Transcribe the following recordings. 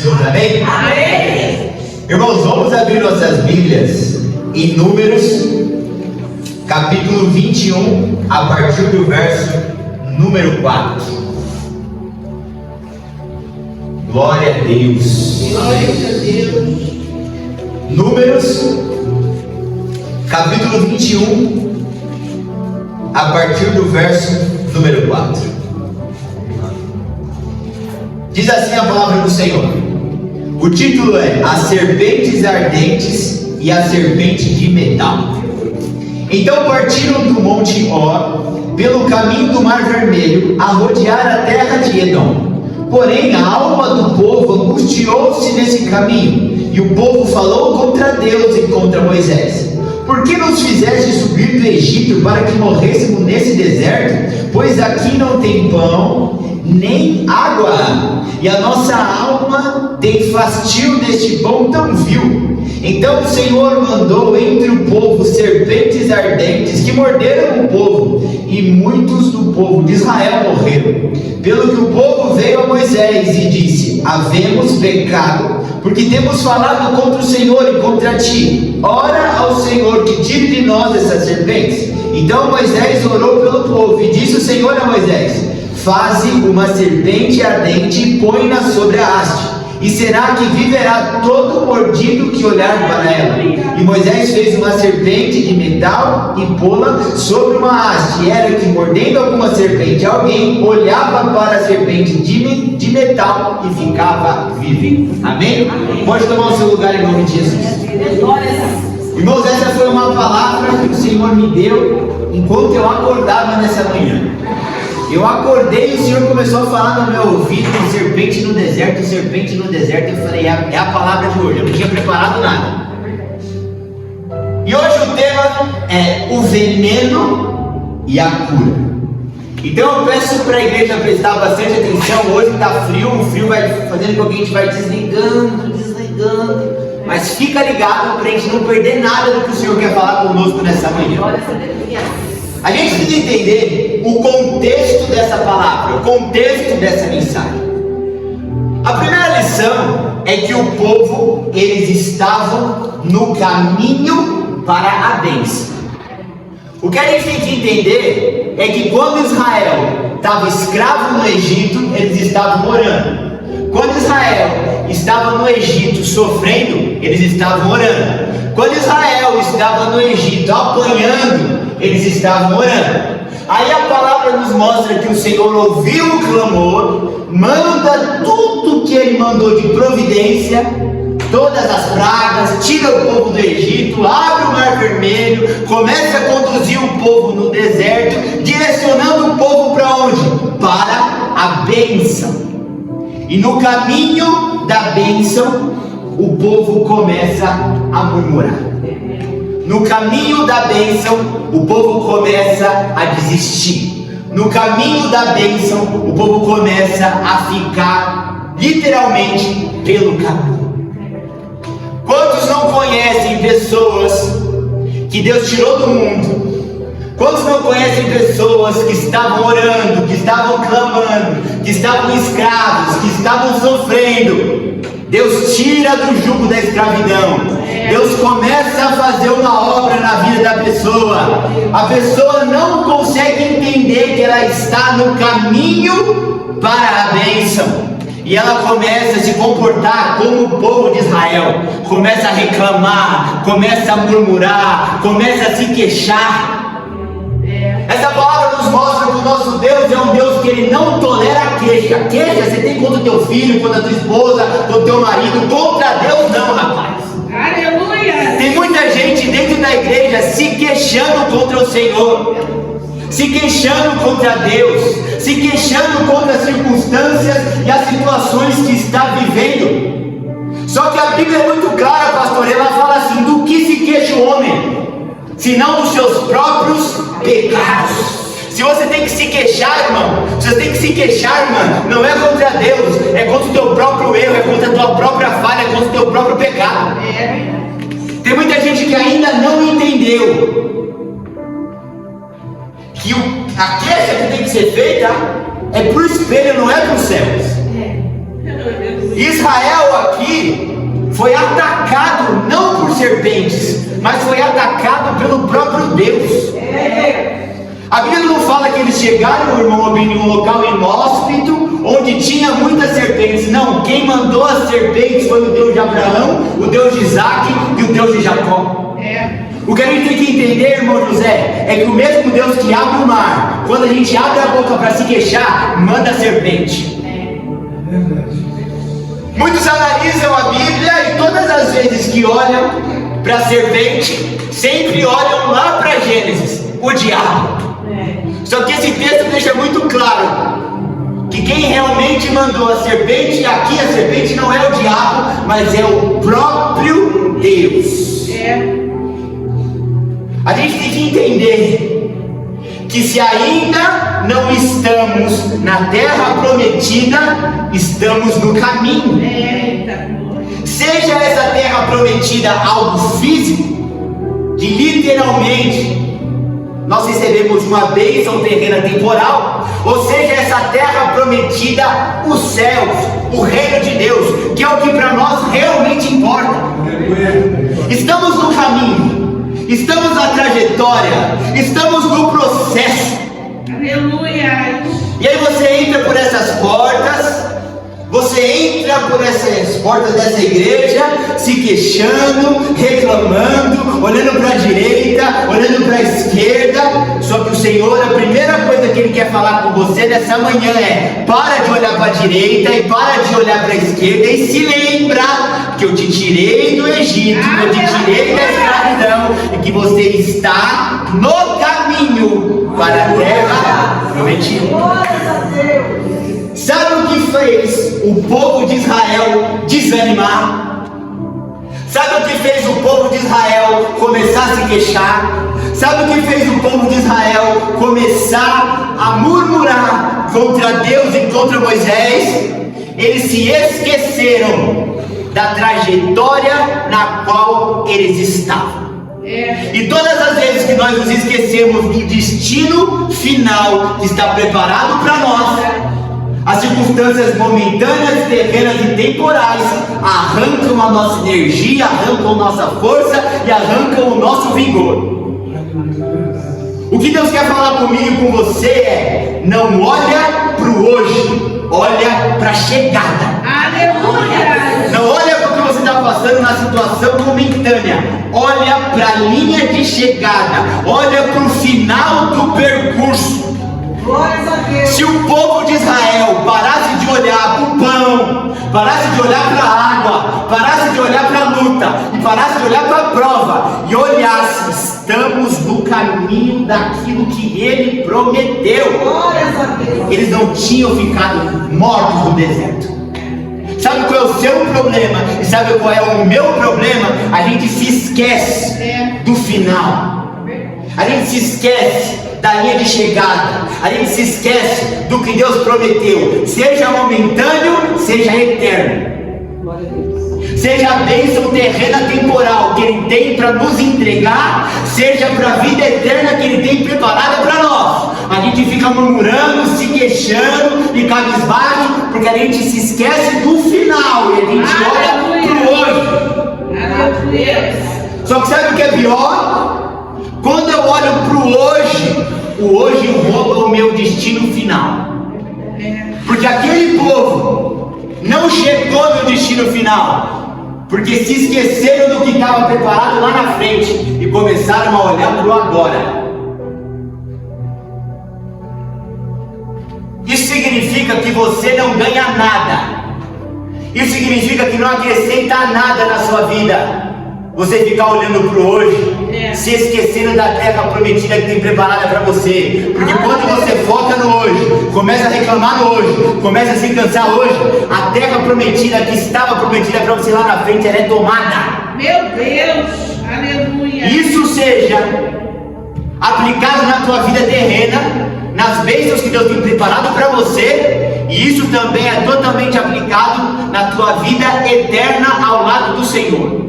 Jesus, amém? Amém. Irmãos, vamos abrir nossas Bíblias em Números, capítulo 21, a partir do verso número 4. Glória a Deus. Glória a Deus. Números, capítulo 21, a partir do verso número 4. Diz assim a palavra do Senhor. O título é As Serpentes Ardentes e a Serpente de Metal. Então partiram do monte Or, pelo caminho do Mar Vermelho, a rodear a terra de Edom. Porém a alma do povo angustiou-se nesse caminho, e o povo falou contra Deus e contra Moisés. Por que nos fizeste subir do Egito para que morrêssemos nesse deserto? Pois aqui não tem pão nem água, e a nossa alma tem fastio deste pão tão vil. Então o Senhor mandou entre o povo serpentes ardentes que morderam o povo, e muitos do povo de Israel morreram. Pelo que o povo veio a Moisés e disse: havemos pecado, porque temos falado contra o Senhor e contra ti. Ora ao Senhor que tire de nós essas serpentes. Então Moisés orou pelo povo, e disse o Senhor a Moisés: faze uma serpente ardente e põe-na sobre a haste, e será que viverá todo mordido que olhar para ela. E Moisés fez uma serpente de metal e pô-la sobre uma haste. E era que, mordendo alguma serpente, alguém olhava para a serpente de metal e ficava vivo. Amém? Pode tomar o seu lugar em nome de Jesus. Irmãos, essa foi uma palavra que o Senhor me deu enquanto eu acordava nessa manhã. Eu acordei e o Senhor começou a falar no meu ouvido: serpente no deserto, serpente no deserto. Eu falei, é a palavra de hoje. Eu não tinha preparado nada. E hoje o tema é o veneno e a cura. Então eu peço para a igreja prestar bastante atenção. Hoje está frio, o frio vai fazendo com que a gente vai desligando. Mas fica ligado para a gente não perder nada do que o Senhor quer falar conosco nessa manhã. A gente precisa entender o contexto dessa palavra, o contexto dessa mensagem. A primeira lição é que o povo, eles estavam no caminho para a bênção. O que a gente tem que entender é que quando Israel estava escravo no Egito, eles estavam orando. Quando Israel estava no Egito sofrendo, eles estavam orando. Quando Israel estava no Egito apanhando, eles estavam orando. Aí a palavra nos mostra que o Senhor ouviu o clamor, manda tudo que Ele mandou de providência, todas as pragas, tira o povo do Egito, abre o Mar Vermelho, começa a conduzir o povo no deserto, direcionando o povo para onde? Para a bênção. E no caminho da bênção, o povo começa a murmurar. No caminho da bênção, o povo começa a desistir. No caminho da bênção, o povo começa a ficar literalmente pelo caminho. Quantos não conhecem pessoas que Deus tirou do mundo? Quantos não conhecem pessoas que estavam orando, que estavam clamando, que estavam escravos, que estavam sofrendo? Deus tira do jugo da escravidão. Deus começa a fazer uma obra na vida da pessoa. A pessoa não consegue entender que ela está no caminho para a bênção. E ela começa a se comportar como o povo de Israel. Começa a reclamar, começa a murmurar, começa a se queixar. Essa palavra nos mostra que o nosso Deus é um Deus que Ele não tolera a queixa. Queixa você tem contra o teu filho, contra a tua esposa, contra o teu marido. Contra Deus não, rapaz. Aleluia. Tem muita gente dentro da igreja se queixando contra o Senhor, se queixando contra Deus, se queixando contra as circunstâncias e as situações que está vivendo. Só que a Bíblia é muito clara, pastor. Ela fala assim: do que se queixa o homem, senão dos seus próprios pecados. Se você tem que se queixar, irmão, se você tem que se queixar, irmã, não é contra Deus, é contra o teu próprio erro, é contra a tua própria falha, é contra o teu próprio pecado. Tem muita gente que ainda não entendeu que a queixa que tem que ser feita é para o espelho, não é para os céus. Israel foi atacado não por serpentes, mas foi atacado pelo próprio Deus. A Bíblia não fala que eles chegaram, irmão, em um local inóspito, onde tinha muitas serpentes. Não, quem mandou as serpentes foi o Deus de Abraão, o Deus de Isaac e o Deus de Jacó. O que a gente tem que entender, irmão José, é que o mesmo Deus que abre o mar, quando a gente abre a boca para se queixar, manda a serpente. Muitos analisam a Bíblia e todas as vezes que olham para a serpente, sempre olham lá para Gênesis, o diabo. Só que esse texto deixa muito claro que quem realmente mandou a serpente, e aqui a serpente não é o diabo, mas é o próprio Deus. A gente tem que entender que se ainda não estamos na terra prometida, estamos no caminho. Seja essa terra prometida algo físico, que literalmente nós recebemos uma bênção terrena temporal, ou seja essa terra prometida, os céus, o reino de Deus, que é o que para nós realmente importa. Estamos no caminho, estamos na trajetória, estamos no processo. Aleluia. E aí você entra por essas portas, você entra por essas portas dessa igreja, se queixando, reclamando, olhando para a direita, olhando para a esquerda. Só que o Senhor, a primeira coisa que Ele quer falar com você nessa manhã é: para de olhar para a direita e para de olhar para a esquerda e se lembra que eu te tirei do Egito, que eu te tirei da escravidão e que você está no caminho para a terra prometida. Sabe o que fez o povo de Israel desanimar? Sabe o que fez o povo de Israel começar a se queixar? Sabe o que fez o povo de Israel começar a murmurar contra Deus e contra Moisés? Eles se esqueceram da trajetória na qual eles estavam. E todas as vezes que nós nos esquecemos do destino final que está preparado para nós, as circunstâncias momentâneas, terrenas e temporais arrancam a nossa energia, arrancam nossa força e arrancam o nosso vigor. O que Deus quer falar comigo e com você é: não olha para o hoje, olha para a chegada. Aleluia. Não olha para o que você está passando na situação momentânea, olha para a linha de chegada, olha para o final do percurso. Se o povo de Israel parasse de olhar para o pão, parasse de olhar para a água, parasse de olhar para a luta, e parasse de olhar para a prova, e olhasse: estamos no caminho daquilo que Ele prometeu, eles não tinham ficado mortos no deserto. Sabe qual é o seu problema? E sabe qual é o meu problema? A gente se esquece do final. A gente se esquece da linha de chegada. A gente se esquece do que Deus prometeu. Seja momentâneo, seja eterno. Seja a bênção terrena temporal que Ele tem para nos entregar, seja para a vida eterna que Ele tem preparada para nós. A gente fica murmurando, se queixando e cabisbaixo, porque a gente se esquece do final e a gente olha para o hoje. Aleluia. Só que sabe o que é pior? Quando eu olho para o hoje rouba o meu destino final. Porque aquele povo não chegou no destino final, porque se esqueceram do que estava preparado lá na frente e começaram a olhar para o agora. Isso significa que você não ganha nada. Isso significa que não acrescenta nada na sua vida você ficar olhando para o hoje, se esquecendo da terra prometida que tem preparada para você. Porque quando você foca no hoje, começa a reclamar no hoje, começa a se cansar hoje, a terra prometida que estava prometida para você lá na frente, ela é tomada. Meu Deus, aleluia. Isso seja aplicado na tua vida terrena, nas bênçãos que Deus tem preparado para você, e isso também é totalmente aplicado na tua vida eterna ao lado do Senhor.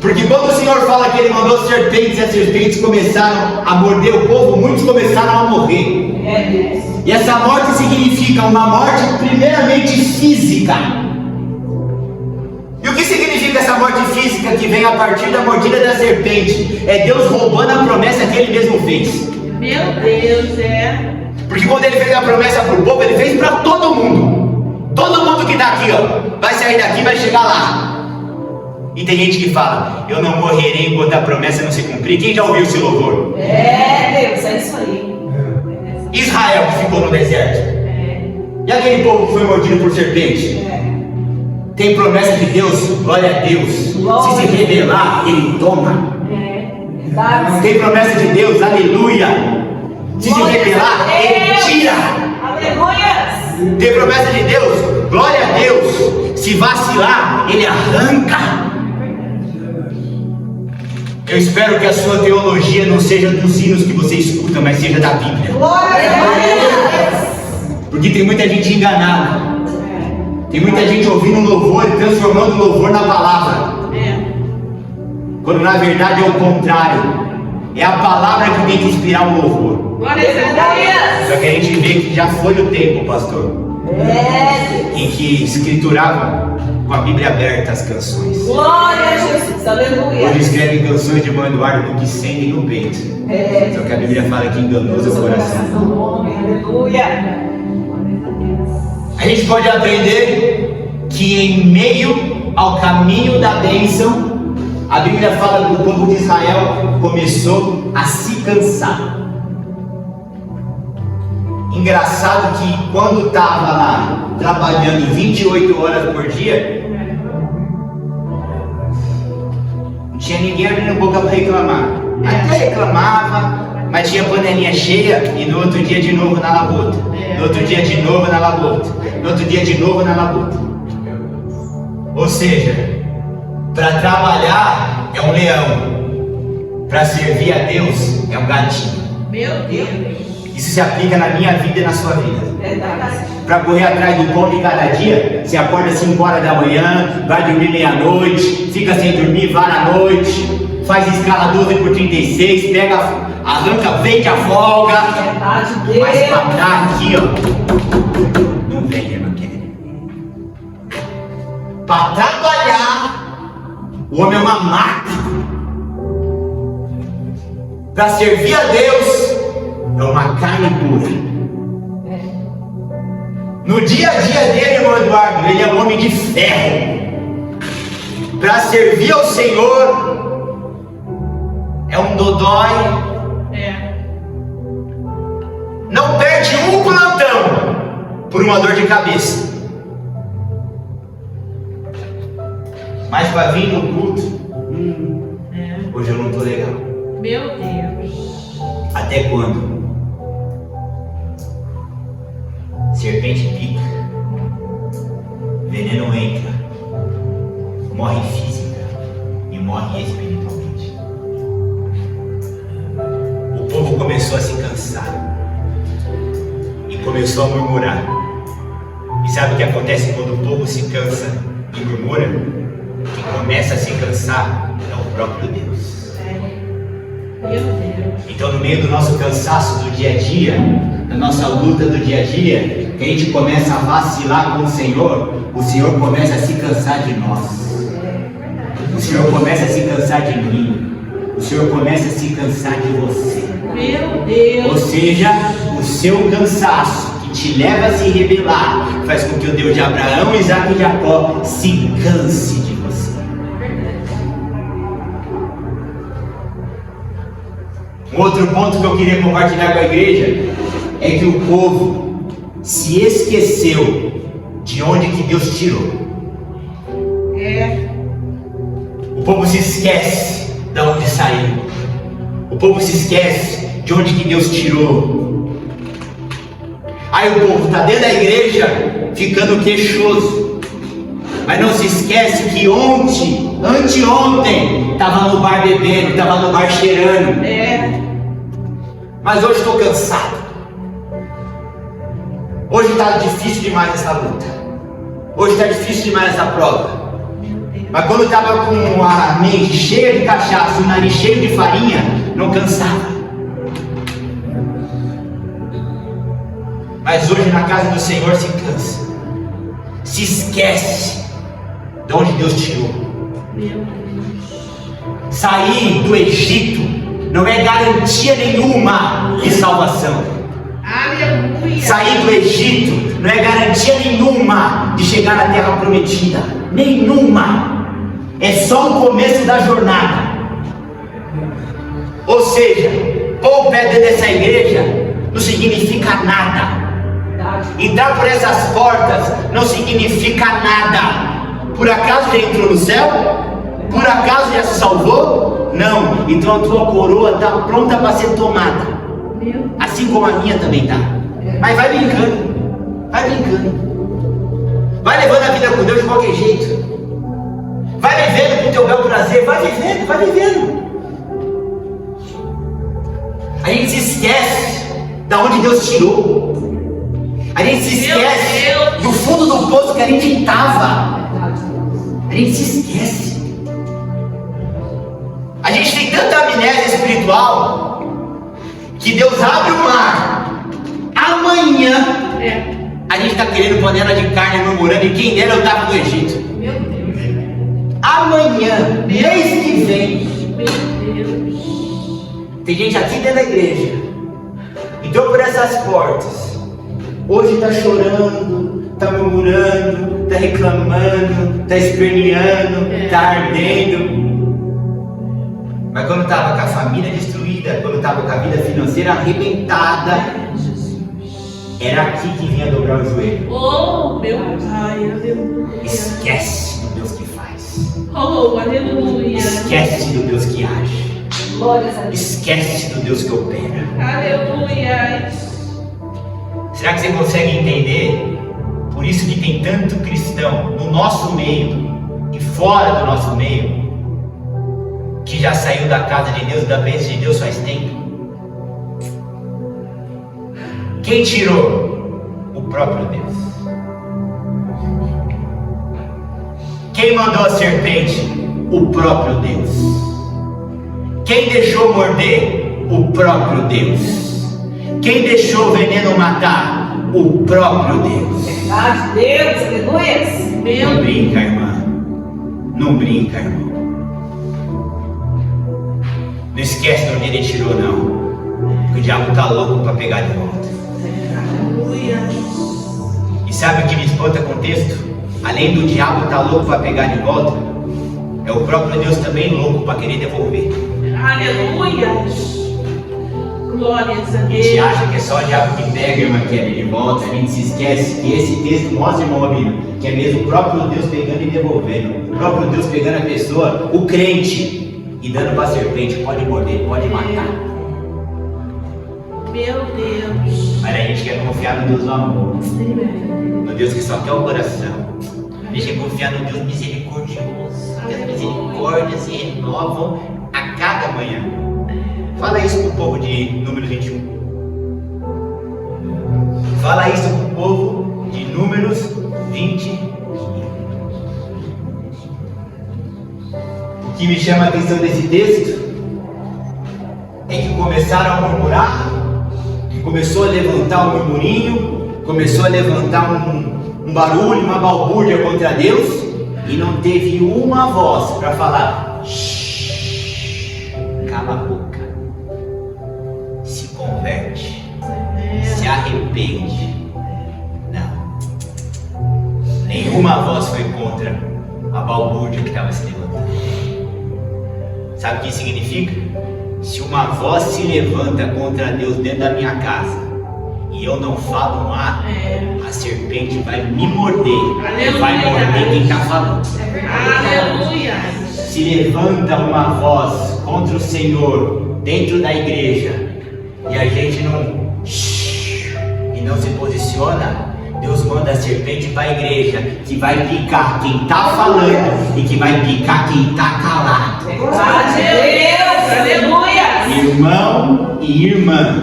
Porque quando o Senhor fala que Ele mandou serpentes e as serpentes começaram a morder o povo, muitos começaram a morrer. E essa morte significa uma morte primeiramente física. o que significa essa morte física que vem a partir da mordida da serpente? É Deus roubando a promessa que Ele mesmo fez. Meu Deus, Porque quando Ele fez a promessa para o povo, Ele fez para todo mundo. Todo mundo que está aqui, ó, vai sair daqui e vai chegar lá. E tem gente que fala, eu não morrerei enquanto a promessa não se cumprir. Quem já ouviu esse louvor? Deus, é isso aí. Israel que ficou no deserto. E aquele povo que foi mordido por serpente? Tem promessa de Deus, glória a Deus. Se rebelar, Ele toma. Tem promessa de Deus, aleluia. Se rebelar, Ele tira. Aleluia. Tem promessa de Deus, glória a Deus. Se vacilar, Ele arranca. Eu espero que a sua teologia não seja dos hinos que você escuta, mas seja da Bíblia. Glória a Deus. Porque tem muita gente enganada. Tem muita gente ouvindo louvor e transformando o louvor na palavra. Quando na verdade é o contrário. É a palavra que tem que inspirar o louvor. Glória a Deus. Só que a gente vê que já foi o tempo, pastor, em que escrituravam com a Bíblia aberta as canções. Glória a Jesus. Aleluia. Hoje escrevem canções de Mãe Eduardo do que sentem no peito. Só que a Bíblia fala que enganoso é o coração. Aleluia. A gente pode aprender que em meio ao caminho da bênção, a Bíblia fala que o povo de Israel começou a se cansar. Engraçado que quando estava lá trabalhando 28 horas por dia, não tinha ninguém abrindo boca para reclamar. Até reclamava, mas tinha panelinha cheia e no outro dia de novo na labuta. No outro dia de novo na labuta. No outro dia de novo na labuta. Ou seja, para trabalhar é um leão, para servir a Deus é um gatinho. Meu Deus. Isso se aplica na minha vida e na sua vida. Verdade. Para correr atrás do pão de cada dia, você acorda 5 horas da manhã, vai dormir meia-noite, fica sem dormir, vai à noite, faz escala 12 por 36, pega, arranca, vende a folga. Verdade, Mas Deus. para dar aqui, ó, não vem, irmã querida. Para trabalhar, o homem é uma máquina. Para servir a Deus, é uma carne pura. No dia a dia dele, irmão Eduardo, ele é um homem de ferro. Para servir ao Senhor, é um dodói. Não perde um plantão por uma dor de cabeça. Mas para vir no culto, hoje eu não estou legal. Meu Deus. Até quando? Serpente pica, veneno entra, morre física e morre espiritualmente. O povo começou a se cansar e começou a murmurar. E sabe o que acontece quando o povo se cansa e murmura? Quem começa a se cansar é o próprio Deus. Meu Deus. Então, no meio do nosso cansaço do dia a dia, na nossa luta do dia a dia, que a gente começa a vacilar com o Senhor começa a se cansar de nós. O Senhor começa a se cansar de mim. O Senhor começa a se cansar de você. Meu Deus. Ou seja, o seu cansaço que te leva a se rebelar faz com que o Deus de Abraão, Isaac e Jacó se canse de você. Um outro ponto que eu queria compartilhar com a igreja é que o povo se esqueceu de onde que Deus tirou. O povo se esquece de onde saiu. O povo se esquece de onde que Deus tirou. Aí o povo está dentro da igreja ficando queixoso, mas não se esquece que anteontem estava no bar bebendo, estava no bar cheirando. Mas hoje estou cansado. Hoje está difícil demais essa luta. Hoje está difícil demais essa prova. Mas quando estava com a mente cheia de cachaça e o nariz cheio de farinha, não cansava. Mas hoje na casa do Senhor se cansa. Se esquece de onde Deus tirou. Meu Deus. Sair do Egito não é garantia nenhuma de salvação. Aleluia. Sair do Egito não é garantia nenhuma de chegar na terra prometida. Nenhuma. É só o começo da jornada. Ou seja, pôr o pé dentro dessa igreja não significa nada. Entrar por essas portas não significa nada. Por acaso já entrou no céu? Por acaso já se salvou? Não. Então a tua coroa está pronta para ser tomada. Assim como a minha também está. Mas vai brincando. Vai brincando. Vai levando a vida com Deus de qualquer jeito. Vai vivendo com o teu bel prazer. Vai vivendo, vai vivendo. A gente se esquece da onde Deus tirou. A gente se esquece do fundo do poço que a gente estava. A gente se esquece. A gente tem tanta amnésia espiritual que Deus abre o mar. Amanhã a gente está querendo panela de carne, murmurando, e quem dera eu estava no Egito. Meu Deus. Amanhã, mês que vem, Meu Deus. tem gente aqui dentro da igreja, entrou por essas portas, hoje está chorando, está murmurando, está reclamando, está esperneando, está ardendo. Mas quando estava com a família destruída, quando estava com a vida financeira arrebentada, era aqui que vinha dobrar o joelho. Oh, meu Pai, aleluia. Esquece do Deus que faz. Oh, aleluia. Esquece do Deus que age. Glórias a Deus. Esquece do Deus que opera. Aleluia. Será que você consegue entender? Por isso que tem tanto cristão no nosso meio e fora do nosso meio que já saiu da casa de Deus, da presença de Deus faz tempo. Quem tirou? O próprio Deus. Quem mandou a serpente? O próprio Deus. Quem deixou morder? O próprio Deus. Quem deixou o veneno matar? O próprio Deus. Verdade, Deus, aleluia. Não brinca, irmã. Não brinca, irmão. Não esquece de onde ele tirou, não. Porque o diabo está louco para pegar de volta. Aleluia. E sabe o que me espanta com o texto? Além do diabo estar louco para pegar de volta, é o próprio Deus também louco para querer devolver. Aleluia. Glórias a A Deus. gente acha que é só o diabo que pega, irmã, quer de volta. A gente se esquece que esse texto mostra, irmão Abílio, que é mesmo o próprio Deus pegando e devolvendo. O próprio Deus pegando a pessoa, o crente, e dando para a serpente. Pode morder, pode matar. Meu Deus. Mas a gente quer confiar no Deus do amor, no Deus que só quer o coração. Deixa eu confiar no Deus misericordioso, que as misericórdias se renovam a cada manhã. Fala isso para o povo de Números 21. Fala isso para o povo de Números 21. O que me chama a atenção desse texto é que começaram a murmurar, que começou a levantar um murmurinho, começou a levantar um barulho, uma balbúrdia contra Deus, e não teve uma voz para falar: shh, cala a boca, se converte, se arrepende. Não, nenhuma voz foi contra a balbúrdia que estava se levantando. Sabe o que isso significa? Se uma voz se levanta contra Deus dentro da minha casa e eu não falo um A, a serpente vai me morder. Aleluia. Vai morder quem está falando. Aleluia. Se levanta uma voz contra o Senhor dentro da igreja e a gente não e não se posiciona, Deus manda a serpente para a igreja, que vai picar quem está falando e que vai picar quem está calado. Verdade, Deus, aleluia. Irmão e irmã,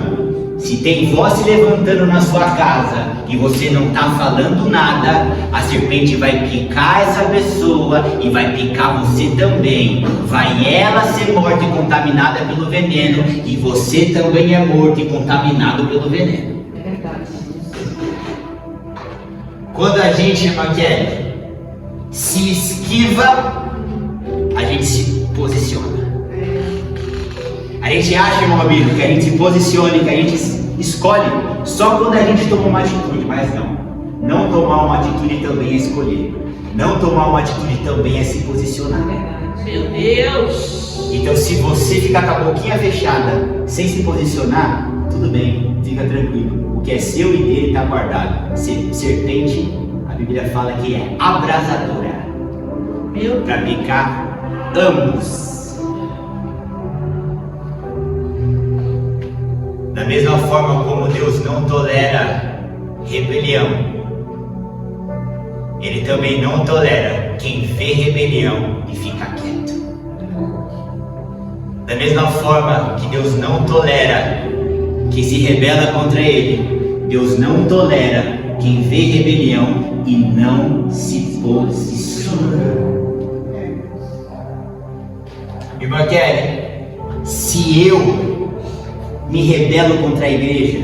se tem voz se levantando na sua casa e você não está falando nada, a serpente vai picar essa pessoa e vai picar você também. Vai ela ser morta e contaminada pelo veneno, e você também é morto e contaminado pelo veneno. É verdade. Quando a gente, irmã Kelly, se esquiva, a gente se posiciona. A gente acha, irmão Abílio, que a gente se posicione, que a gente escolhe só quando a gente toma uma atitude, mas não. Não tomar uma atitude também é escolher. Não tomar uma atitude também é se posicionar. Meu Deus. Então, se você ficar com a boquinha fechada, sem se posicionar, tudo bem, fica tranquilo. O que é seu e dele está guardado. Serpente, a Bíblia fala que é abrasadora, para picar ambos. Da mesma forma como Deus não tolera rebelião, Ele também não tolera quem vê rebelião e fica quieto. Da mesma forma que Deus não tolera quem se rebela contra Ele, Deus não tolera quem vê rebelião e não se posiciona. Irmã Kelly, se eu me rebelo contra a igreja,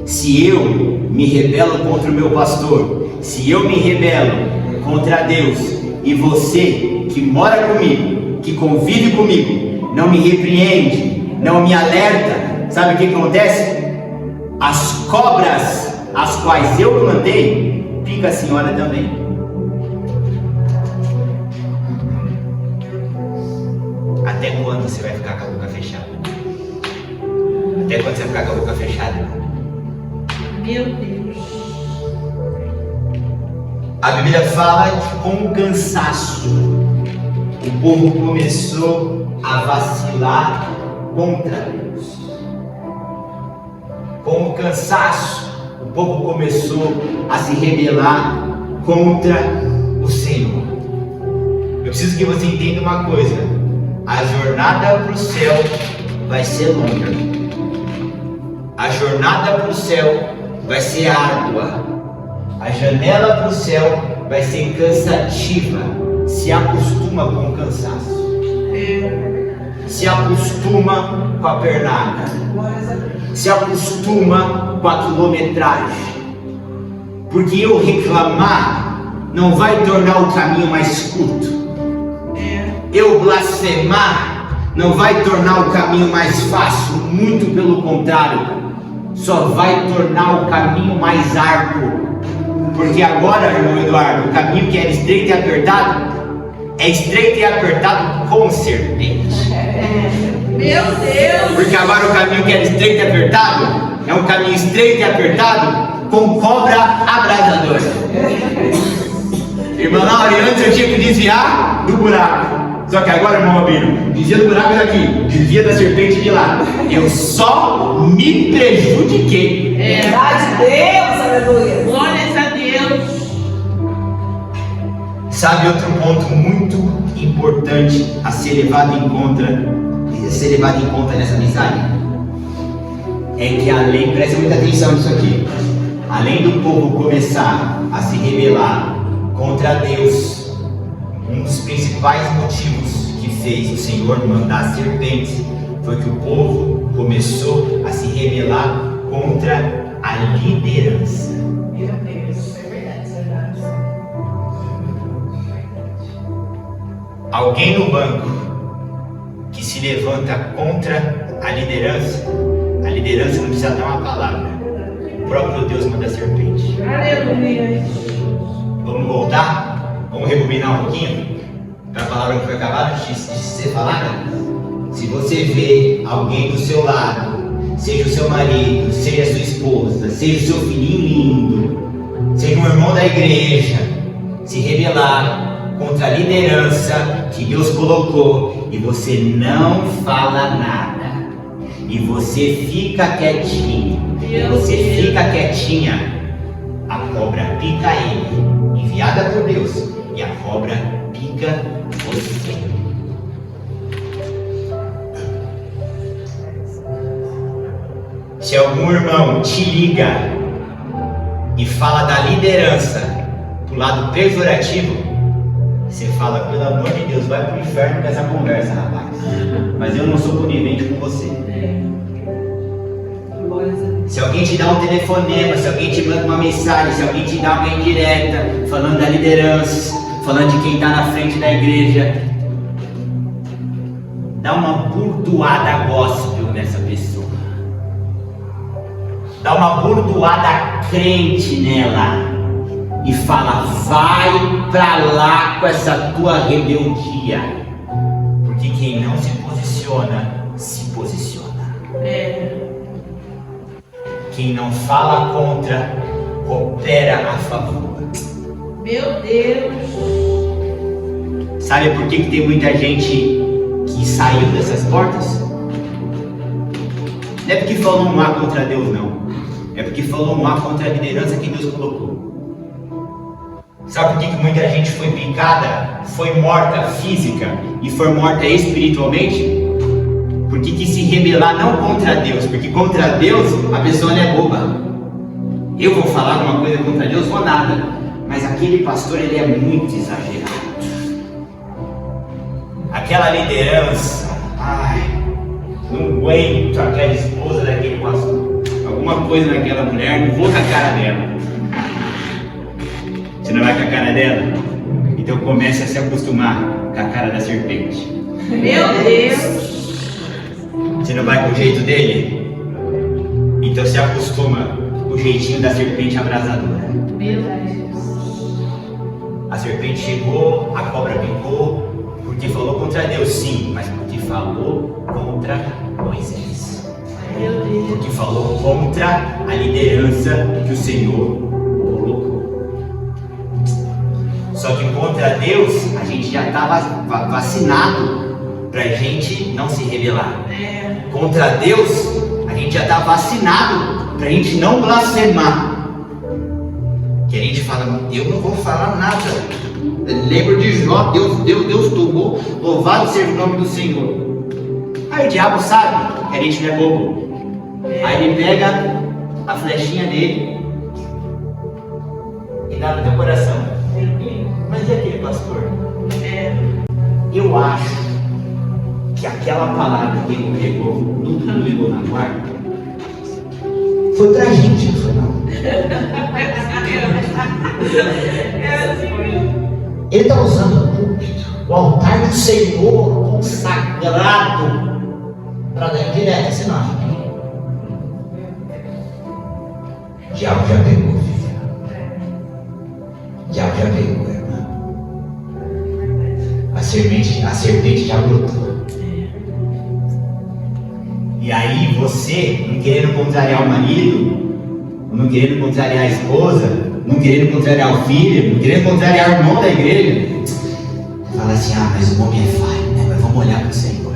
se eu me rebelo contra o meu pastor, se eu me rebelo contra Deus, e você que mora comigo, que convive comigo, não me repreende, não me alerta, sabe o que acontece? As cobras as quais eu plantei, pica a senhora também. Até quando você vai ficar com a boca fechada? Até quando você vai ficar com a boca fechada? Meu Deus. A Bíblia fala que com o cansaço o povo começou a vacilar contra Deus. Com o cansaço o povo começou a se rebelar contra o Senhor. Eu preciso que você entenda uma coisa: a jornada para o céu vai ser longa. A jornada para o céu vai ser árdua. A janela para o céu vai ser cansativa. Se acostuma com o cansaço. Se acostuma com a pernada. Se acostuma com a quilometragem. Porque eu reclamar não vai tornar o caminho mais curto. Eu blasfemar não vai tornar o caminho mais fácil. Muito pelo contrário, só vai tornar o caminho mais árduo. Porque agora, irmão Eduardo, o caminho que era estreito e apertado é estreito e apertado com serpente. Meu Deus. Porque agora o caminho que era estreito e apertado é um caminho estreito e apertado com cobra abrasadora. Irmão Laura, antes eu tinha que desviar do buraco. Só que agora, irmão Abílio, desvia do buraco daqui, desvia da serpente de lá. Eu só me prejudiquei. Verdade de Deus, aleluia. Glórias a Deus. Sabe outro ponto muito importante a ser levado em conta nessa mensagem? É que além, preste muita atenção nisso aqui, além do povo começar a se rebelar contra Deus, um dos principais motivos que fez o Senhor mandar serpentes foi que o povo começou a se rebelar contra a liderança. Meu Deus, é verdade. Alguém no banco que se levanta contra a liderança não precisa dar uma palavra. O próprio Deus manda a serpente. Aleluia. Vamos voltar? Vamos rebobinar um pouquinho para a palavra que foi acabada de ser falada? Se você vê alguém do seu lado, seja o seu marido, seja a sua esposa, seja o seu filhinho lindo, seja um irmão da igreja, se rebelar contra a liderança que Deus colocou e você não fala nada, e você fica quietinho, a cobra pica ele, enviada por Deus, e a cobra pica você. Se algum irmão te liga e fala da liderança do lado pejorativo, você fala: pelo amor de Deus, vai pro inferno com essa conversa, rapaz. Mas eu não sou conivente com você. Se alguém te dá um telefonema, se alguém te manda uma mensagem, se alguém te dá uma indireta falando da liderança, falando de quem está na frente da igreja. Dá uma burdoada gospel nessa pessoa. Dá uma burdoada crente nela. E fala, vai pra lá com essa tua rebeldia. Porque quem não se posiciona, se posiciona. Quem não fala contra, opera a favor. Meu Deus. Sabe por que tem muita gente que saiu dessas portas? Não é porque falou um má contra Deus, não. É porque falou um má contra a liderança que Deus colocou. Sabe por que muita gente foi picada, foi morta física e foi morta espiritualmente? Porque quis se rebelar não contra Deus, porque contra Deus a pessoa não é boba. Eu vou falar uma coisa contra Deus, vou nada. Mas aquele pastor, ele é muito exagerado. Aquela liderança, não aguento aquela esposa daquele pastor. Alguma coisa naquela mulher, não vou com a cara dela. Você não vai com a cara dela? Então comece a se acostumar com a cara da serpente. Meu Deus. Você não vai com o jeito dele? Então se acostuma com o jeitinho da serpente abrasadora. Meu Deus. A serpente chegou, a cobra picou, porque falou contra Deus, sim, mas porque falou contra Moisés. Meu Deus. Porque falou contra a liderança que o Senhor colocou. Só que contra Deus, a gente já estava vacinado para a gente não se rebelar. Contra Deus, a gente já está vacinado para a gente não blasfemar. Que a gente fala, eu não vou falar nada. Lembro de Jó, Deus tomou, louvado seja o nome do Senhor. Aí o diabo sabe que a gente não é bobo. Aí ele pega a flechinha dele e dá no teu coração. Mas e aquele pastor? Eu acho que aquela palavra que ele pegou no domingo na quarta foi pra gente, não foi não? Ele está usando o púlpito, o altar do Senhor consagrado para dar indireta, você não acha? O diabo já pegou, filha. O diabo já pegou, irmã. A serpente já brotou. E aí você, não querendo contrariar o marido, não querendo contrariar a esposa, não querendo contrariar o filho, não querendo contrariar o irmão da igreja, fala assim, mas o homem é falho, né? Mas vamos olhar para o Senhor.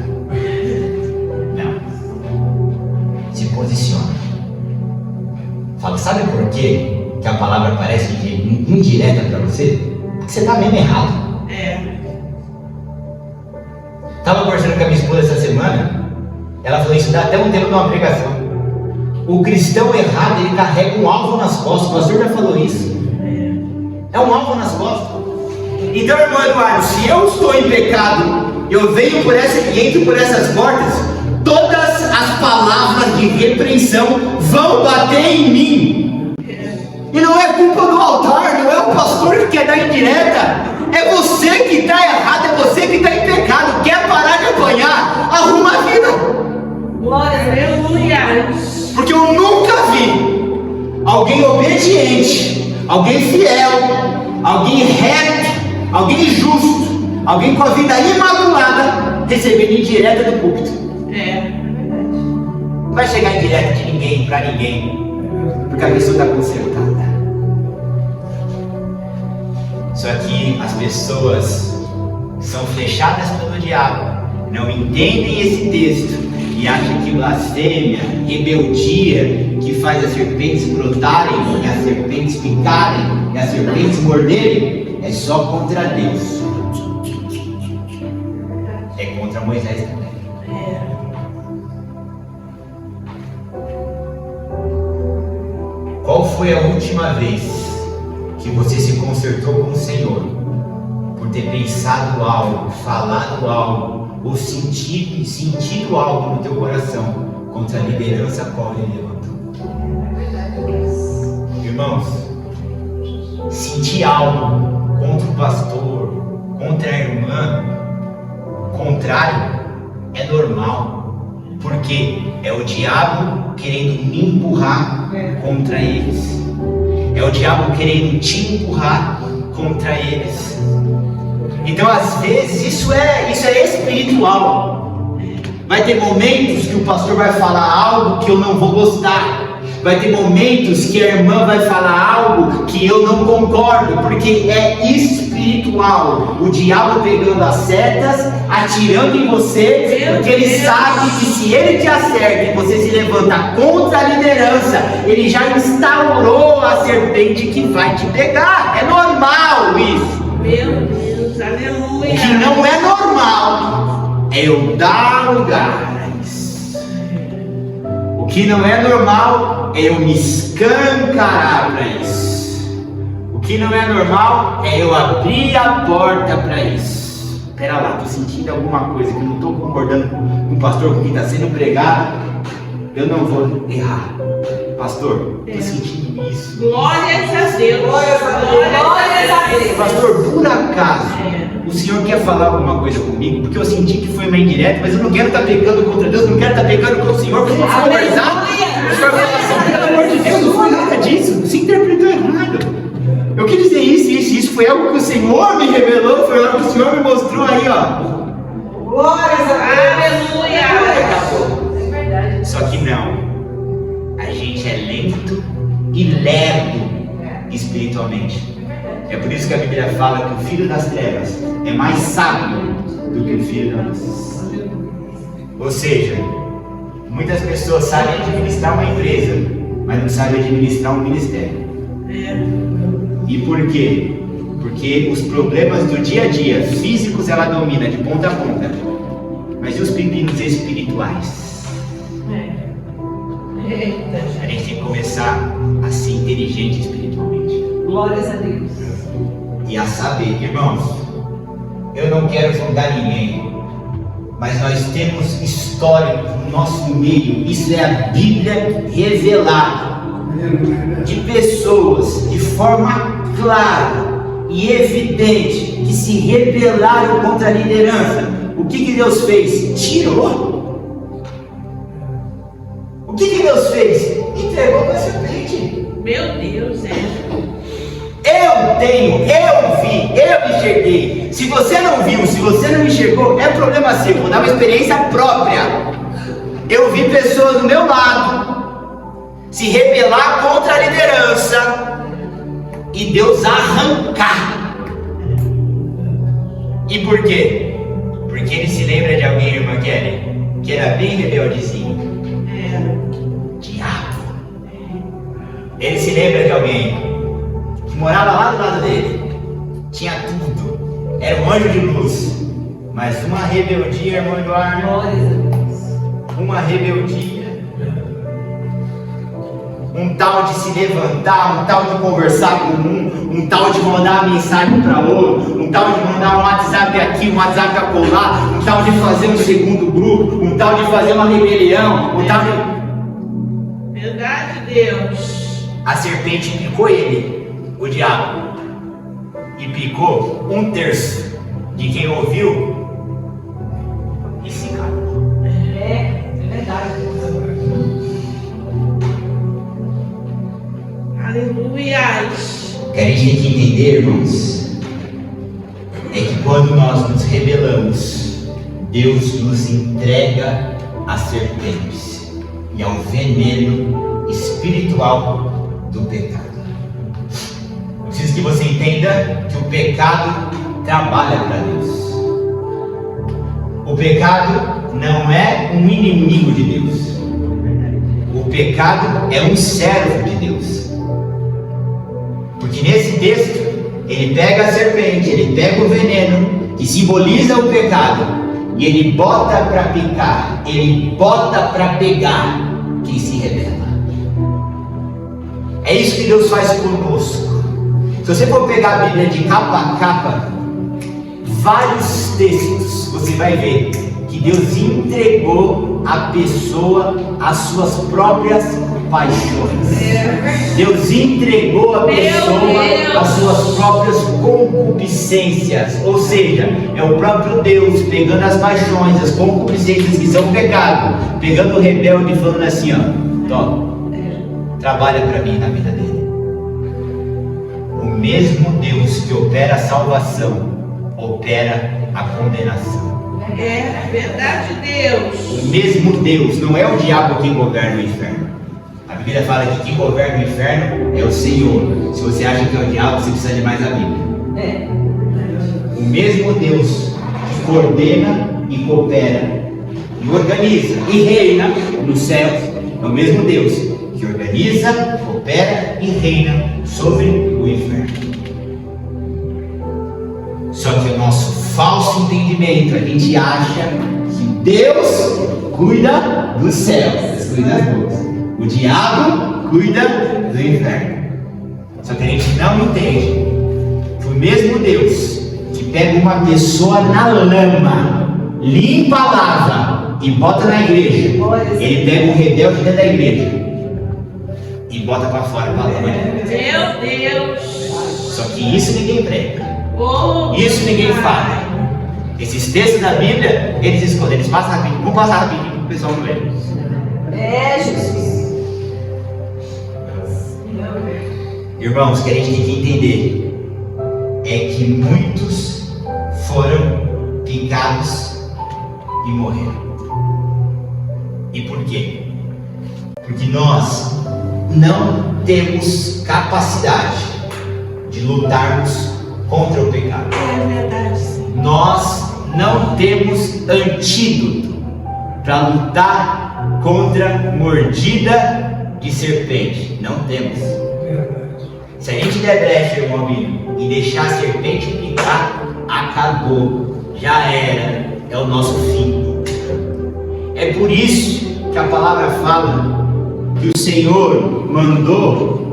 Não. Se posiciona. Fala, sabe por quê que a palavra parece indireta para você? Porque você está mesmo errado. Estava conversando com a minha esposa essa semana. Ela falou, isso dá até um tempo de uma pregação. O cristão errado, ele carrega um alvo nas costas. O pastor já falou isso. É um alvo nas costas. Então, irmão Eduardo, se eu estou em pecado, eu venho por essa e entro por essas portas, todas as palavras de repreensão vão bater em mim. E não é culpa do altar, não é o pastor que quer dar indireta. É você que está errado, é você que está em pecado. Quer parar de apanhar? Arruma a vida. Glória a Deus. Aleluia. Porque eu nunca vi alguém obediente, alguém fiel, alguém reto, alguém justo, alguém com a vida imaculada recebendo indireta do púlpito. Não vai chegar indireta de ninguém para ninguém, porque a pessoa está consertada. Só que as pessoas são flechadas pelo diabo, não entendem esse texto e acham que blasfêmia, rebeldia, que faz as serpentes brotarem, e as serpentes picarem, e as serpentes morderem, é só contra Deus. É contra Moisés também. Qual foi a última vez que você se consertou com o Senhor por ter pensado algo, falado algo, ou sentido algo no teu coração contra a liderança a qual ele levantou? Irmãos, sentir algo contra o pastor, contra a irmã, o contrário, é normal, porque é o diabo querendo me empurrar contra eles, é o diabo querendo te empurrar contra eles. Então às vezes isso é espiritual. Vai ter momentos que o pastor vai falar algo que eu não vou gostar. Vai ter momentos que a irmã vai falar algo que eu não concordo, porque é espiritual. O diabo pegando as setas, atirando em você, porque ele sabe que se ele te acerta e você se levanta contra a liderança, ele já instaurou a serpente que vai te pegar. É normal isso. Meu Deus, aleluia. O que não é normal é eu dar lugar. O que não é normal é eu me escancarar para isso. O que não é normal é eu abrir a porta para isso. Espera lá, estou sentindo alguma coisa que eu não estou concordando com o pastor, com quem está sendo pregado. Eu não vou errar. Pastor, estou sentindo isso. Glórias a Deus. Glórias a Deus. Pastor, por acaso o senhor quer falar alguma coisa comigo? Porque eu senti que foi uma indireta, mas eu não quero estar pecando contra Deus, não quero estar pecando contra o senhor, porque eu não vou conversar. O senhor fala assim, pelo amor de Deus, não foi nada disso, você interpretou errado. Eu quis dizer isso foi algo que o Senhor me revelou, foi algo que o Senhor me mostrou aí, ó. Glórias a Deus. Aleluia. Acabou. É verdade. Só que não, a gente é lento e lerdo espiritualmente. É por isso que a Bíblia fala que o filho das trevas é mais sábio do que o filho da luz. Ou seja, muitas pessoas sabem administrar uma empresa, mas não sabem administrar um ministério. E por quê? Porque os problemas do dia a dia, físicos, ela domina de ponta a ponta. Mas e os pepinos espirituais? A gente tem que começar a ser inteligente espiritualmente. Glórias a Deus. E a saber, irmãos, eu não quero julgar ninguém, mas nós temos históricos no nosso meio, isso é a Bíblia revelada, de pessoas de forma clara e evidente que se rebelaram contra a liderança. O que Deus fez? Tirou. O que Deus fez? Entregou para a serpente. Meu Deus, Eu vi, eu enxerguei. Se você não viu, se você não enxergou, é problema seu. Vou dar uma experiência própria. Eu vi pessoas do meu lado se rebelar contra a liderança e Deus arrancar. E por quê? Porque ele se lembra de alguém, irmã Kelly, que era bem rebeldezinho. Diabo. Ele se lembra de alguém que morava lá do lado dele, tinha tudo, era um anjo de luz, mas uma rebeldia, irmão Eduardo, Glórias a Deus. uma rebeldia, um tal de se levantar, um tal de conversar com um tal de mandar uma mensagem para outro, um tal de mandar um WhatsApp aqui, um WhatsApp acolá, um tal de fazer um segundo grupo, um tal de fazer uma rebelião, um tal de... verdade, Deus. A serpente picou ele, o diabo, e picou 1/3 de quem ouviu e se calou. É verdade. Aleluia. Que a gente tem que entender, irmãos, é que quando nós nos rebelamos, Deus nos entrega às serpentes e ao veneno espiritual do pecado. Eu preciso que você entenda que o pecado trabalha para Deus. O pecado não é um inimigo de Deus. O pecado é um servo de Deus. Porque nesse texto, ele pega a serpente, ele pega o veneno, que simboliza o pecado, e ele bota para picar, ele bota para pegar quem se rebela. É isso que Deus faz conosco. Se você for pegar a Bíblia de capa a capa, vários textos, você vai ver que Deus entregou a pessoa às suas próprias paixões. Deus entregou a pessoa às suas próprias concupiscências. Ou seja, é o próprio Deus pegando as paixões, as concupiscências que são pecado, pegando o rebelde e falando assim, ó, toma, trabalha para mim na vida dele. O mesmo Deus que opera a salvação, opera a condenação. É verdade, Deus. O mesmo Deus, não é o diabo quem governa o inferno. A Bíblia fala que quem governa o inferno é o Senhor. Se você acha que é o diabo, você precisa de mais a Bíblia. O mesmo Deus que coordena e coopera e organiza e reina nos céus é o mesmo Deus que organiza, coopera e reina sobre o inferno. Só que o nosso falso entendimento, a gente acha que Deus cuida dos céus, cuida das boas. O diabo cuida do inferno. Só que a gente não entende que o mesmo Deus que pega uma pessoa na lama, limpa a lava e bota na igreja, ele pega um rebelde dentro da igreja e bota para fora para a lama. Meu Deus. Só que isso ninguém prega. Oh, Isso ninguém fala. Esses textos da Bíblia, eles escolhem, eles passam rapidinho. Vamos passar rapidinho para o pessoal não ler. Jesus. Irmãos, o que a gente tem que entender é que muitos foram picados e morreram. E por quê? Porque nós não temos capacidade de lutarmos contra o pecado. é verdade, sim. Nós não temos antídoto para lutar contra mordida de serpente. Não temos. Se a gente der brecha, irmão amigo, e deixar a serpente picar, acabou. Já era. É o nosso fim. É por isso que a palavra fala que o Senhor mandou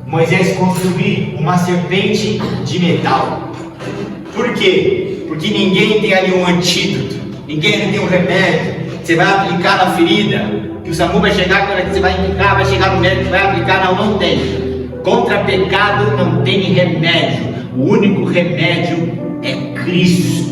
Moisés construir uma serpente de metal. Por quê? Porque ninguém tem ali um antídoto, ninguém tem um remédio. Você vai aplicar na ferida, que o SAMU vai chegar, quando você vai aplicar, vai chegar no médico, vai aplicar, não tem. Contra pecado não tem remédio. O único remédio é Cristo.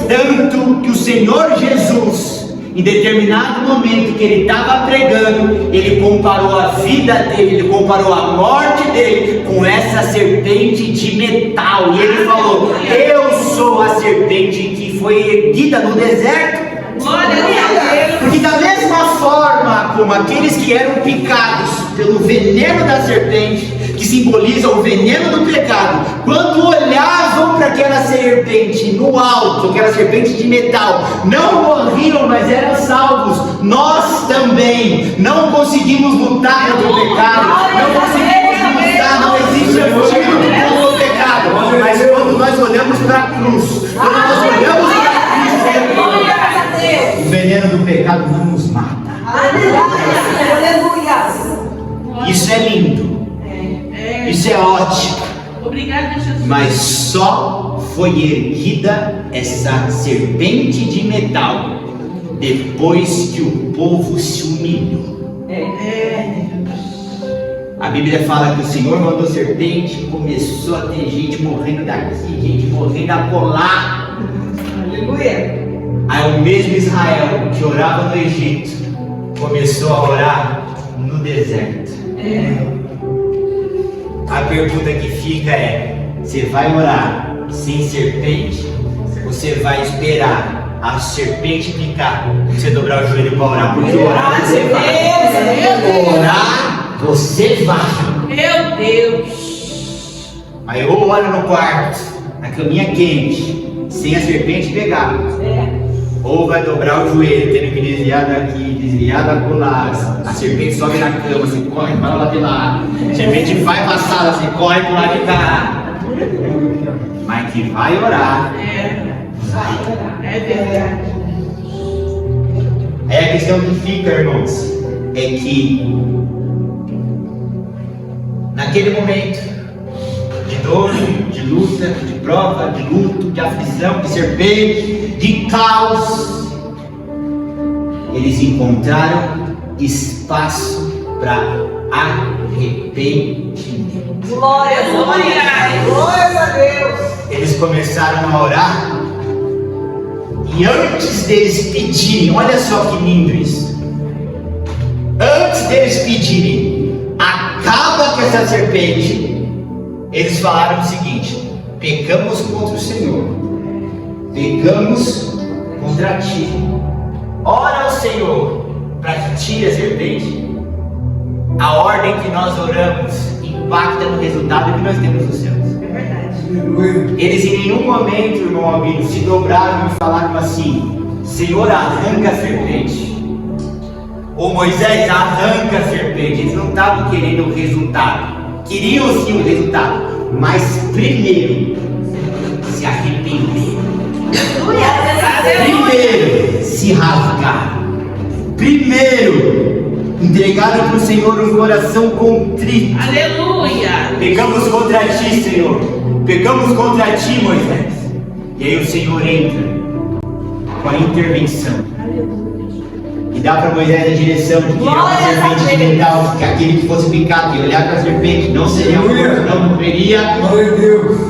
Tanto que o Senhor Jesus, em determinado momento que ele estava pregando, ele comparou a vida dele, ele comparou a morte dele com essa serpente de metal. E ele falou: eu sou a serpente que foi erguida no deserto. Glória a Deus. Porque da mesma forma como aqueles que eram picados pelo veneno da serpente, que simboliza o veneno do pecado, quando olhavam para aquela serpente no alto, aquela serpente de metal, não morriam, mas eram salvos. Nós também não conseguimos lutar contra o pecado, não conseguimos lutar, não existe antídoto contra o pecado. Mas quando nós olhamos para a cruz, quando nós olhamos para a cruz, o veneno do pecado não nos mata. Isso é lindo. Isso é ótimo. Obrigada, Jesus. Mas só foi erguida essa serpente de metal depois que o povo se humilhou. A Bíblia fala que o Senhor mandou serpente, começou a ter gente morrendo daqui, gente morrendo acolá. Aleluia. Aí o mesmo Israel que orava no Egito começou a orar no deserto. A pergunta que fica é: você vai orar sem serpente? Ou você vai esperar a serpente picar, você dobrar o joelho para orar? Porque orar você vai. Orar você vai. Meu Deus. Aí ou ora no quarto, na caminha quente, sem a serpente pegar, ou vai dobrar o joelho, tendo que desviar daqui, desviar da colar. A serpente sobe na cama, você corre para lá de lá. A serpente vai pra sala, você corre para lá de cá. Mas que vai orar. É verdade. Aí a questão que fica, irmãos, é que naquele momento de dor, de luta, de prova, de luto, de aflição, de serpente, de caos, eles encontraram espaço para arrependimento. Glória a Deus. Glória a Deus. Eles começaram a orar, e antes deles pedirem, olha só que lindo isso. Antes deles pedirem, acaba com essa serpente, eles falaram o seguinte: pecamos contra o Senhor, pecamos contra ti. Ora ao Senhor para que tire a serpente. A ordem que nós oramos impacta no resultado que nós temos nos céus. É verdade. Eles em nenhum momento, irmão Albino, se dobraram e falaram assim: Senhor, arranca a serpente. Ou Moisés, arranca a serpente. Eles não estavam querendo o resultado. Queriam sim o resultado, mas primeiro se arrependeram. Primeiro se rasgaram. Primeiro entregaram para o Senhor um coração contrito. Aleluia. Pecamos contra ti, Senhor. Pecamos contra ti, Moisés. E aí o Senhor entra com a intervenção e dá para Moisés a direção de que a serpente de metal, que aquele que fosse picado e olhar para a serpente não seria morto, não morreria.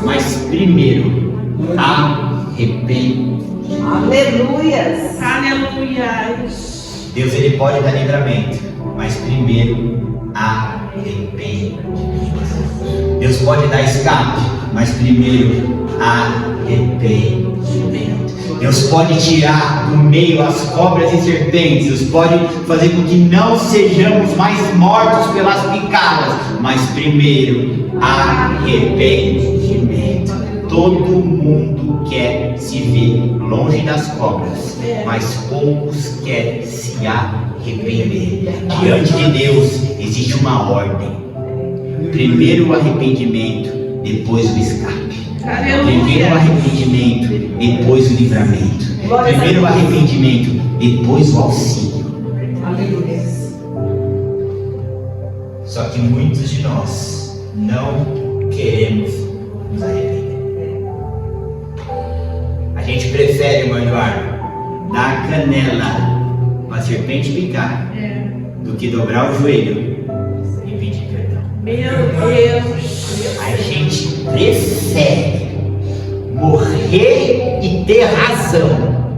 Mas primeiro arrependimento. Aleluias. Aleluia. Deus, ele pode dar livramento, mas primeiro arrependimento. Deus pode dar escape, mas primeiro arrependimento. Deus pode tirar do meio as cobras e serpentes. Deus pode fazer com que não sejamos mais mortos pelas picadas, mas primeiro arrependimento. Todo mundo quer se ver longe das cobras, mas poucos querem se arrepender. Diante de Deus existe uma ordem: primeiro o arrependimento, depois o escape. Primeiro o arrependimento, depois o livramento. Primeiro o arrependimento, depois o auxílio. Aleluias. Só que muitos de nós não queremos nos arrepender. A gente prefere, irmão Eduardo, dar canela para a serpente picar do que dobrar o joelho e pedir perdão. Meu Deus. A gente prefere morrer e ter razão.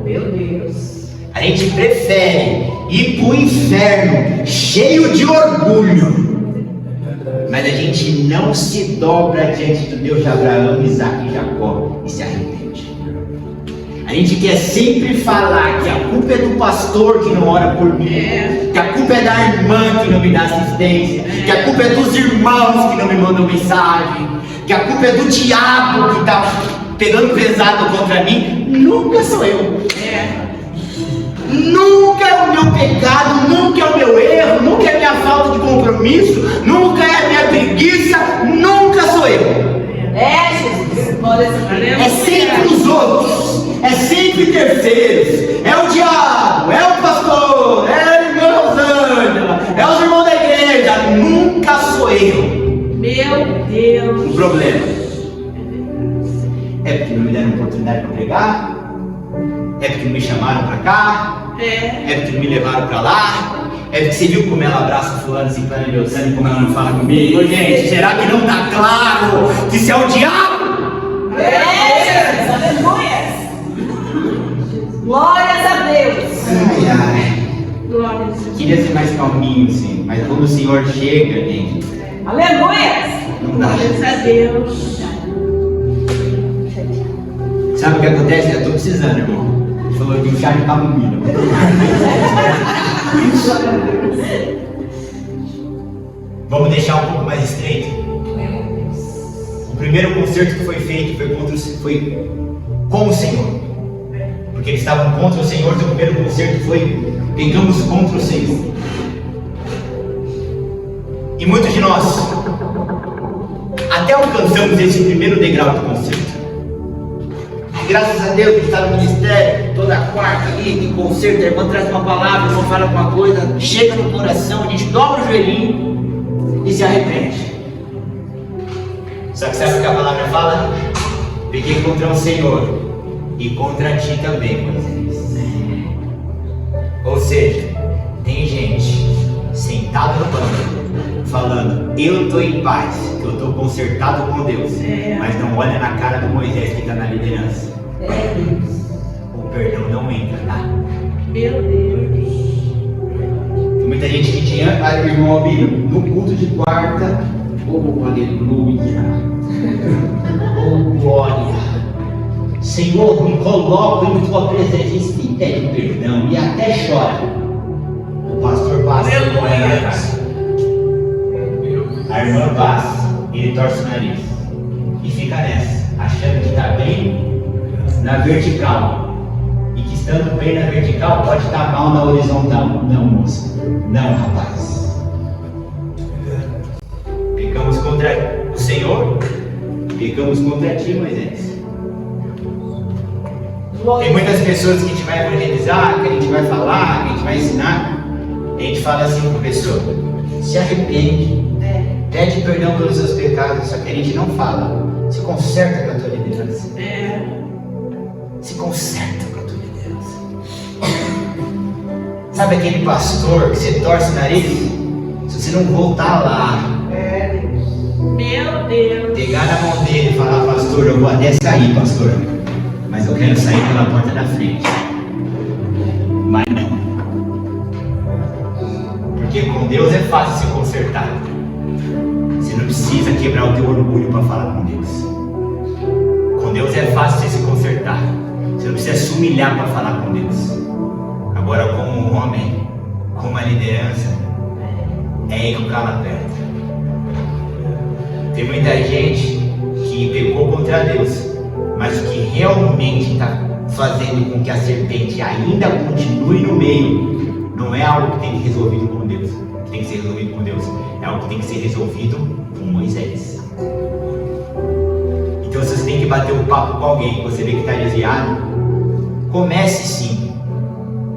Meu Deus. A gente prefere ir para o inferno cheio de orgulho, mas a gente não se dobra diante do Deus de Abraão, Isaac e Jacó e se arrepende. A gente quer sempre falar que a culpa é do pastor que não ora por mim, que a culpa é da irmã que não me dá assistência, que a culpa é dos irmãos que não me mandam mensagem, que a culpa é do diabo que está pegando pesado contra mim. Nunca sou eu. Nunca é o meu pecado, nunca é o meu erro, nunca é a minha falta de compromisso, nunca é a minha preguiça, nunca sou eu. Jesus. Glória a Deus. É sempre os outros, é sempre terceiros, é o diabo, é o pastor, é a irmã Rosângela, é os irmãos da igreja, nunca sou eu. Meu Deus. O problema é porque não me deram oportunidade para pregar, é porque não me chamaram para cá, é porque não me levaram para lá, é porque você viu como ela abraça fulano, ciclano e beltrano e como ela não fala comigo. Ô, gente, será que não está claro que isso é o diabo? Jesus. Aleluias. Glórias a Deus. Ai, ai. Glória a Deus. Queria ser mais calminho, sim, mas quando o Senhor chega, gente, Aleluias. não dá. Glórias a Deus. Sabe o que acontece? Eu tô precisando, irmão. Ele falou de um chá de camomila. Vamos deixar um pouco mais estreito. O primeiro concerto que foi feito foi com o Senhor. Porque eles estavam contra o Senhor, então o primeiro concerto foi pegamos contra o Senhor. E muitos de nós até alcançamos esse primeiro degrau do concerto. Graças a Deus, a gente está no ministério, toda quarta ali, tem concerto, a irmã traz uma palavra, a irmã fala alguma coisa, chega no coração, a gente dobra o joelhinho e se arrepende. Só que sabe o que a palavra fala? Peguei contra o Senhor e contra ti também, Moisés. Ou seja, tem gente sentada no banco falando, eu estou em paz, que eu estou consertado com Deus, mas não olha na cara do Moisés que está na liderança. O perdão não entra, tá? Meu Deus. Tem muita gente que tinha, irmão Albino, no culto de quarta, oh aleluia, oh glória, Senhor, me coloco em tua presença e pede perdão e até chora. O pastor passa com ela na casa. A irmã passa, ele torce o nariz e fica nessa, achando que está bem na vertical e que estando bem na vertical pode estar mal na horizontal. Não, moça, não, rapaz. Pecamos contra o Senhor, pecamos contra ti, Moisés. Tem muitas pessoas que a gente vai evangelizar, que a gente vai falar, que a gente vai ensinar. A gente fala assim para a pessoa: se arrepende, pede perdão pelos seus pecados. Só que a gente não fala, se conserta com a tua liderança. Se conserta com a tua liderança. Sabe aquele pastor que você torce o nariz? Se você não voltar lá, Meu Deus. pegar na mão dele e falar: pastor, eu vou até sair, pastor, mas eu quero sair pela porta da frente. Mas não. Porque com Deus é fácil se consertar. Você não precisa quebrar o teu orgulho para falar com Deus. Com Deus é fácil você se consertar. Você não precisa se humilhar para falar com Deus. Agora, como um homem, com uma liderança, é aí que o calo aperta. Tem muita gente que pecou contra Deus, mas o que realmente está fazendo com que a serpente ainda continue no meio não é algo que tem que ser resolvido com Deus, que tem que ser resolvido com Deus, é algo que tem que ser resolvido com Moisés. Então, se você tem que bater um papo com alguém que você vê que está desviado, comece sim,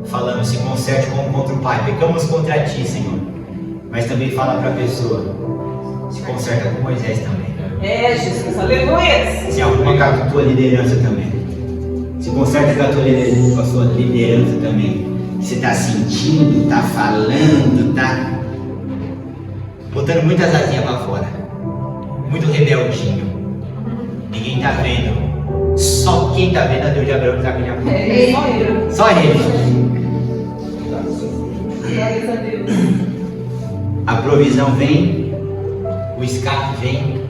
falando: se conserte como contra o Pai, pecamos contra ti, Senhor. Mas também fala para a pessoa: se conserta com Moisés também. Jesus, aleluia. Se arruma com a tua liderança também. Se conserta com a tua liderança, com a sua liderança também. Você está sentindo, está falando, está botando muitas asinhas para fora, muito rebeldinho. Ninguém está vendo. Só quem está vendo é Deus de Abraão, Isaac e Jacó. Só ele. Glórias a Deus. A provisão vem, o escape vem.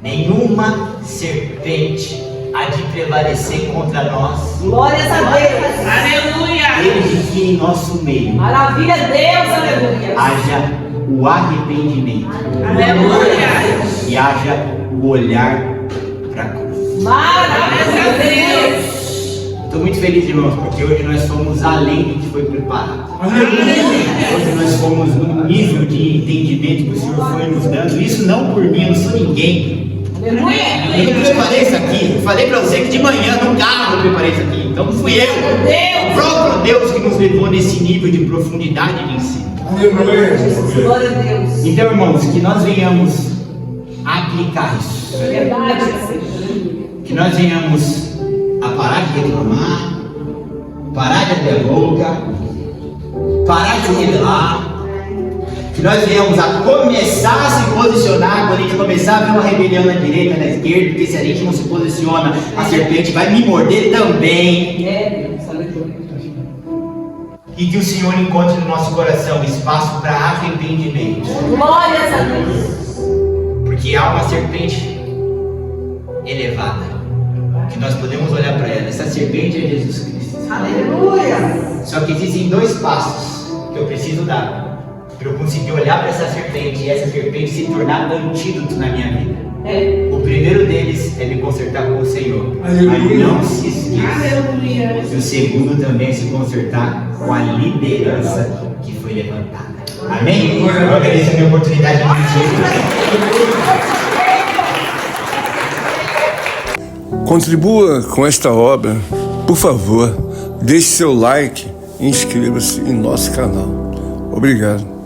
Nenhuma serpente há de prevalecer contra nós. Glórias a Deus. Aleluia. Desde que em nosso meio Maravilha, Deus, aleluia. haja o arrependimento. Aleluia. E haja o olhar para a cruz. Maravilha, Deus. Estou muito feliz, irmãos, porque hoje nós fomos além do que foi preparado. Hoje nós fomos no nível de entendimento que o Senhor foi nos dando. Isso não por mim, eu não sou ninguém. Aleluia. Eu não preparei isso aqui. Eu falei para você que de manhã no carro eu preparei isso aqui. Então não fui eu. O próprio Deus que nos levou nesse nível de profundidade de ensino. Glória a Deus. Então, irmãos, que nós venhamos aplicar isso. Verdade. Que nós venhamos a parar de reclamar, parar de abrir a boca, parar de se rebelar. Que nós venhamos a começar a se posicionar quando a gente começar a ver uma rebelião na direita e na esquerda, porque se a gente não se posiciona, a serpente vai me morder também. Deus, aleluia. E que o Senhor encontre no nosso coração espaço para arrependimento. Glórias a Deus. Porque há uma serpente elevada, que nós podemos olhar para ela. Essa serpente é Jesus Cristo. Aleluia. Só que existem dois passos que eu preciso dar para eu conseguir olhar para essa serpente e essa serpente se tornar antídoto na minha vida. O primeiro deles é me consertar com o Senhor. Mas não se esqueça. Aleluia. E o segundo também é se consertar com a liderança que foi levantada. Amém? Eu agradeço a minha oportunidade de Contribua com esta obra, por favor, deixe seu like e inscreva-se em nosso canal. Obrigado.